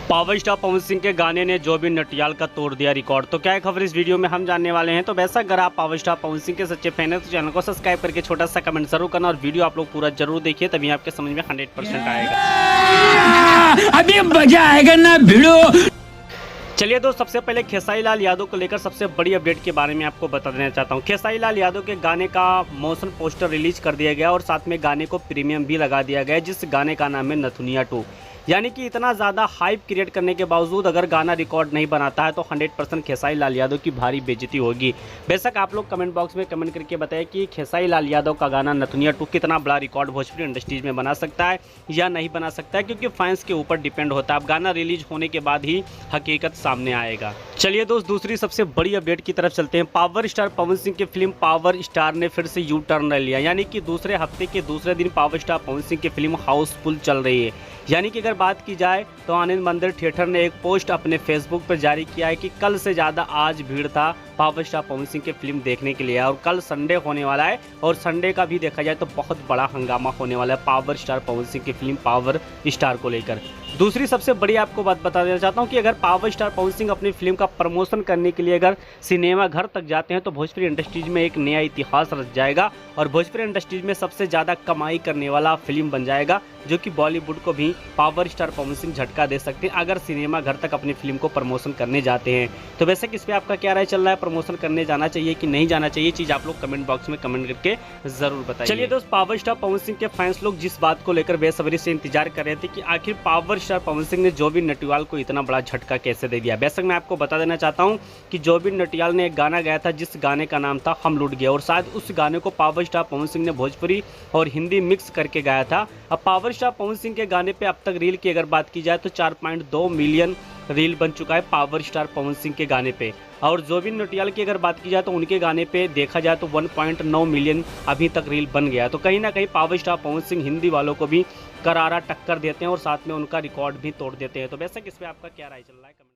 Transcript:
Power star Pawan Singh के गाने ने जुबिन नौटियाल का तोड़ दिया रिकॉर्ड। तो क्या है खबर इस वीडियो में हम जानने वाले हैं। तो वैसा अगर आप पावर स्टार पवन सिंह के सच्चे फैन हैं तो चैनल को सब्सक्राइब करके छोटा सा कमेंट जरूर करना और वीडियो आप लोग पूरा जरूर देखिए, तभी आपके समझ में 100% आएगा। अभी मजा आएगा ना भिड़ो। चलिए दोस्त, सबसे पहले खेसारी लाल यादव को लेकर सबसे बड़ी अपडेट के बारे में आपको बता देना चाहता हूँ। खेसारी लाल यादव के गाने का मोशन पोस्टर रिलीज कर दिया गया और साथ में गाने को प्रीमियम भी लगा दिया गया, जिस गाने का नाम है नथुनिया 2। यानी कि इतना ज़्यादा हाइप क्रिएट करने के बावजूद अगर गाना रिकॉर्ड नहीं बनाता है तो 100% खेसारी लाल यादव की भारी बेइज्जती होगी। बेशक आप लोग कमेंट बॉक्स में कमेंट करके बताएं कि खेसारी लाल यादव का गाना नथुनिया 2 कितना बड़ा रिकॉर्ड भोजपुरी इंडस्ट्रीज में बना सकता है या नहीं बना सकता है, क्योंकि फैंस के ऊपर डिपेंड होता है। अब गाना रिलीज होने के बाद ही हकीकत सामने आएगा। चलिए दोस्त, दूसरी सबसे बड़ी अपडेट की तरफ चलते हैं। पावर स्टार पवन सिंह की फिल्म पावर स्टार ने फिर से यू टर्न ले लिया, यानी कि दूसरे हफ्ते के दूसरे दिन पावर स्टार पवन सिंह की फिल्म हाउसफुल चल रही है। यानी कि अगर बात की जाए तो आनंद मंदिर थिएटर ने एक पोस्ट अपने फेसबुक पर जारी किया है कि कल से ज़्यादा आज भीड़ था पावर स्टार पवन सिंह की फिल्म देखने के लिए, और कल संडे होने वाला है और संडे का भी देखा जाए तो बहुत बड़ा हंगामा होने वाला है पावर स्टार पवन सिंह की फिल्म पावर स्टार को लेकर। दूसरी सबसे बड़ी आपको बात बता देना चाहता हूँ कि अगर पावर स्टार पवन सिंह अपनी फिल्म का प्रमोशन करने के लिए अगर सिनेमा घर तक जाते हैं तो भोजपुरी इंडस्ट्रीज में एक नया इतिहास रच जाएगा और भोजपुरी इंडस्ट्रीज में सबसे ज़्यादा कमाई करने वाला फिल्म बन जाएगा, जो कि बॉलीवुड को भी पावर स्टार पवन सिंह झटका दे सकते हैं अगर सिनेमा घर तक अपनी फिल्म को प्रमोशन करने जाते हैं। तो वैसे इस पर आपका क्या राय चल रहा है, प्रमोशन करने जाना चाहिए कि नहीं जाना चाहिए, चीज़ आप लोग कमेंट बॉक्स में कमेंट करके जरूर बताइए। चलिए दोस्त, पावर स्टार पवन सिंह के फैंस लोग जिस बात को लेकर बेसब्री से इंतजार कर रहे थे कि आखिर पावर स्टार पवन सिंह ने जुबिन नौटियाल को इतना बड़ा झटका कैसे दे दिया। बेशक मैं आपको बता देना चाहता हूं कि जुबिन नौटियाल ने एक गाना गाया था जिस गाने का नाम था हम लूट गए, और शायद उस गाने को पावर स्टार पवन सिंह ने भोजपुरी और हिंदी मिक्स करके गाया था। अब पावर स्टार पवन सिंह के गाने पे अब तक रील की अगर बात की जाए तो 4.2 मिलियन रील बन चुका है पावर स्टार पवन सिंह के गाने पे, और जुबिन नौटियाल की अगर बात की जाए तो उनके गाने पे देखा जाए तो 1.9 मिलियन अभी तक रील बन गया। तो कहीं ना कहीं पावर स्टार पवन सिंह हिंदी वालों को भी करारा टक्कर देते हैं और साथ में उनका रिकॉर्ड भी तोड़ देते हैं। तो वैसे इस पे आपका क्या राय चल रहा है?